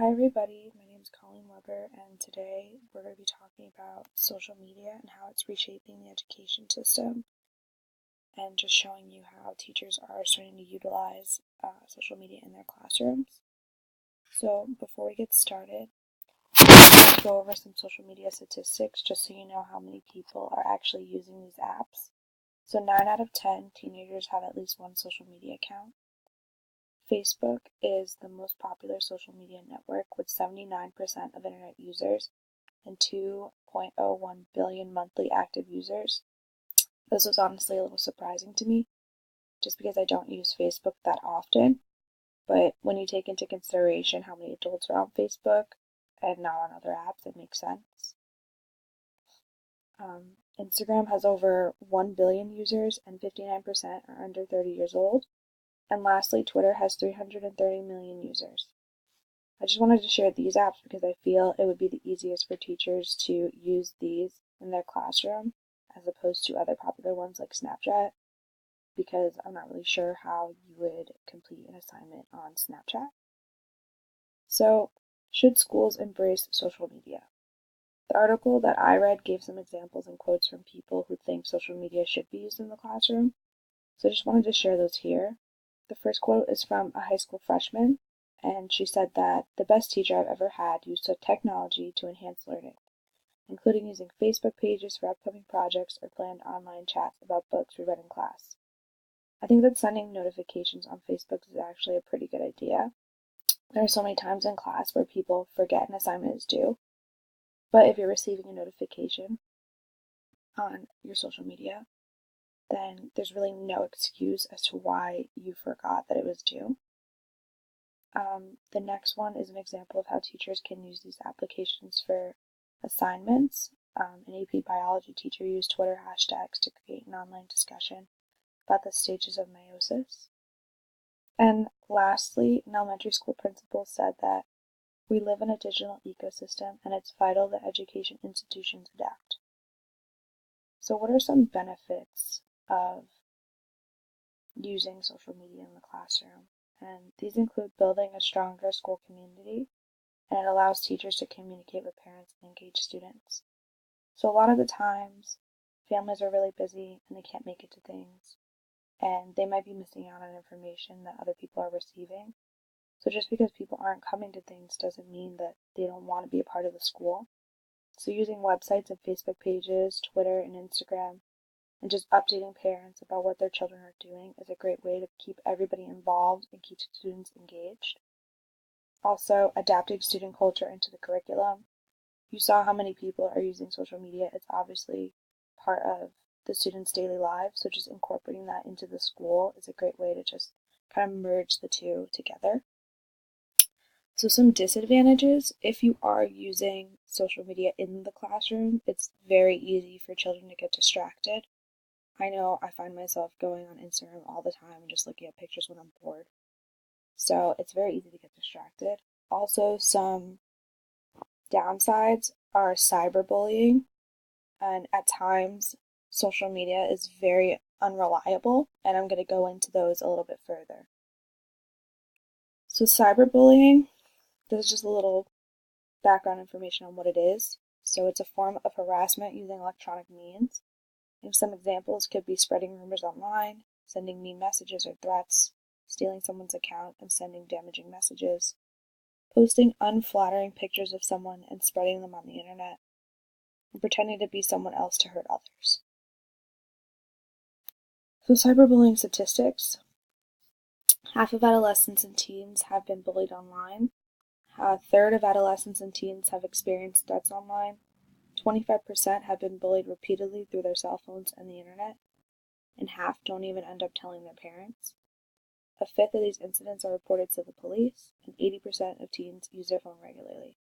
Hi everybody, my name is Colleen Weber, and today we're going to be talking about social media and how it's reshaping the education system, and just showing you how teachers are starting to utilize social media in their classrooms. So before we get started, let's go over some social media statistics just so you know how many people are actually using these apps. So 9 out of 10 teenagers have at least one social media account. Facebook is the most popular social media network with 79% of internet users and 2.01 billion monthly active users. This was honestly a little surprising to me, just because I don't use Facebook that often. But when you take into consideration how many adults are on Facebook and not on other apps, it makes sense. Instagram has over 1 billion users and 59% are under 30 years old. And lastly, Twitter has 330 million users. I just wanted to share these apps because I feel it would be the easiest for teachers to use these in their classroom as opposed to other popular ones like Snapchat, because I'm not really sure how you would complete an assignment on Snapchat. So, should schools embrace social media? The article that I read gave some examples and quotes from people who think social media should be used in the classroom, so I just wanted to share those here. The first quote is from a high school freshman, and she said that the best teacher I've ever had used technology to enhance learning, including using Facebook pages for upcoming projects or planned online chats about books we read in class. I think that sending notifications on Facebook is actually a pretty good idea. There are so many times in class where people forget an assignment is due, but if you're receiving a notification on your social media, then there's really no excuse as to why you forgot that it was due. The next one is an example of how teachers can use these applications for assignments. An AP biology teacher used Twitter hashtags to create an online discussion about the stages of meiosis. And lastly, an elementary school principal said that we live in a digital ecosystem and it's vital that education institutions adapt. So what are some benefits of using social media in the classroom? And these include building a stronger school community, and it allows teachers to communicate with parents and engage students. So a lot of the times, families are really busy and they can't make it to things, and they might be missing out on information that other people are receiving. So just because people aren't coming to things doesn't mean that they don't want to be a part of the school. So using websites and Facebook pages, Twitter and Instagram, and just updating parents about what their children are doing is a great way to keep everybody involved and keep students engaged. Also, adapting student culture into the curriculum. You saw how many people are using social media. It's obviously part of the students' daily lives, so just incorporating that into the school is a great way to just kind of merge the two together. So some disadvantages: if you are using social media in the classroom, it's very easy for children to get distracted. I know I find myself going on Instagram all the time and just looking at pictures when I'm bored. So it's very easy to get distracted. Also, some downsides are cyberbullying, and at times social media is very unreliable, and I'm going to go into those a little bit further. So cyberbullying, this is just a little background information on what it is. So it's a form of harassment using electronic means. And some examples could be spreading rumors online, sending mean messages or threats, stealing someone's account and sending damaging messages, posting unflattering pictures of someone and spreading them on the internet, and pretending to be someone else to hurt others. So cyberbullying statistics: half of adolescents and teens have been bullied online. A third of adolescents and teens have experienced threats online. 25% have been bullied repeatedly through their cell phones and the internet, and half don't even end up telling their parents. A fifth of these incidents are reported to the police, and 80% of teens use their phone regularly.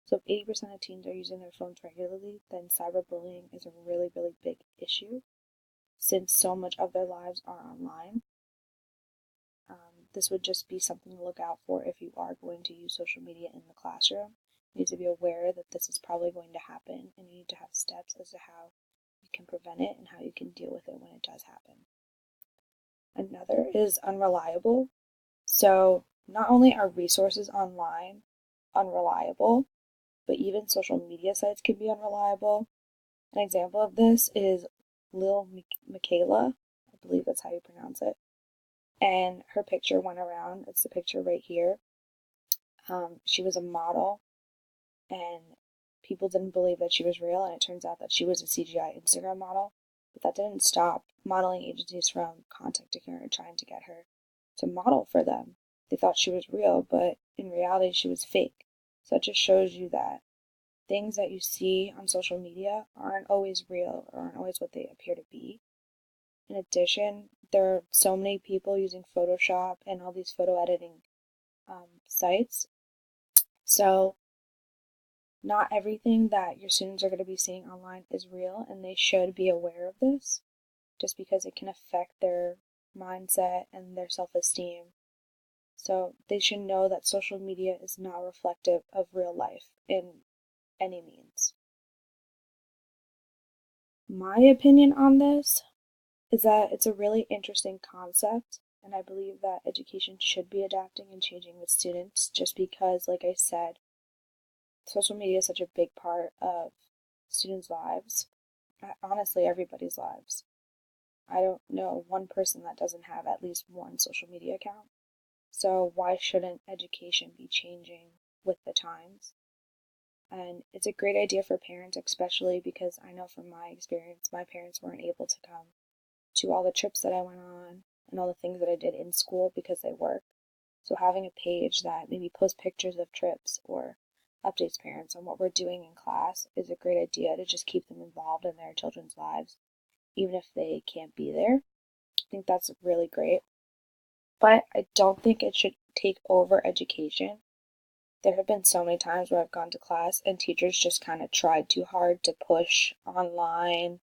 So if 80% of teens are using their phones regularly, then cyberbullying is a really, really big issue, since so much of their lives are online. This would just be something to look out for if you are going to use social media in the classroom. You need to be aware that this is probably going to happen, and you need to have steps as to how you can prevent it and how you can deal with it when it does happen. Another is unreliable. So not only are resources online unreliable, but even social media sites can be unreliable. An example of this is Lil Miquela, I believe that's how you pronounce it, and her picture went around. It's the picture right here. She was a model, and people didn't believe that she was real, and it turns out that she was a CGI Instagram model. But that didn't stop modeling agencies from contacting her and trying to get her to model for them. They thought she was real, but in reality, she was fake. So it just shows you that things that you see on social media aren't always real or aren't always what they appear to be. In addition, there are so many people using Photoshop and all these photo editing sites. So not everything that your students are going to be seeing online is real, and they should be aware of this just because it can affect their mindset and their self-esteem. So they should know that social media is not reflective of real life in any means. My opinion on this is that it's a really interesting concept, and I believe that education should be adapting and changing with students just because, like I said, social media is such a big part of students' lives. Honestly, everybody's lives. I don't know one person that doesn't have at least one social media account. So why shouldn't education be changing with the times? And it's a great idea for parents, especially because I know from my experience, my parents weren't able to come to all the trips that I went on and all the things that I did in school because they work. So having a page that maybe posts pictures of trips or updates parents on what we're doing in class is a great idea to just keep them involved in their children's lives, even if they can't be there. I think that's really great. But I don't think it should take over education. There have been so many times where I've gone to class and teachers just kind of tried too hard to push online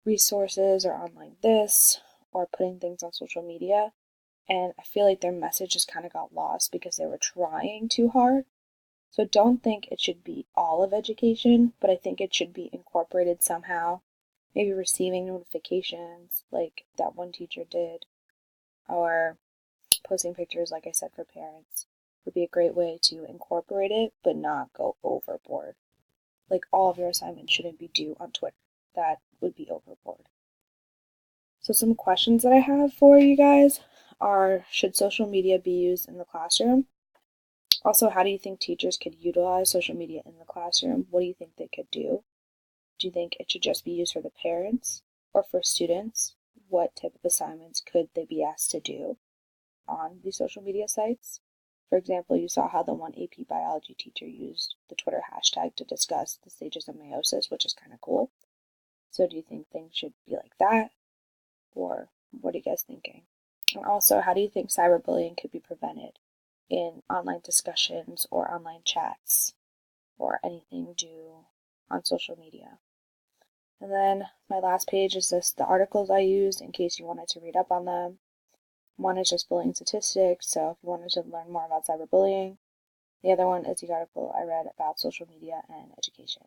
resources or online this or putting things on social media. And I feel like their message just kind of got lost because they were trying too hard. So don't think it should be all of education, but I think it should be incorporated somehow. Maybe receiving notifications like that one teacher did, or posting pictures, like I said, for parents would be a great way to incorporate it, but not go overboard. Like all of your assignments shouldn't be due on Twitter. That would be overboard. So some questions that I have for you guys are, should social media be used in the classroom? Also, how do you think teachers could utilize social media in the classroom? What do you think they could do? Do you think it should just be used for the parents or for students? What type of assignments could they be asked to do on these social media sites? For example, you saw how the one AP biology teacher used the Twitter hashtag to discuss the stages of meiosis, which is kind of cool. So do you think things should be like that? Or what are you guys thinking? And also, how do you think cyberbullying could be prevented in online discussions or online chats or anything due on social media? And then my last page is just the articles I used in case you wanted to read up on them. One is just bullying statistics, so if you wanted to learn more about cyberbullying. The other one is the article I read about social media and education.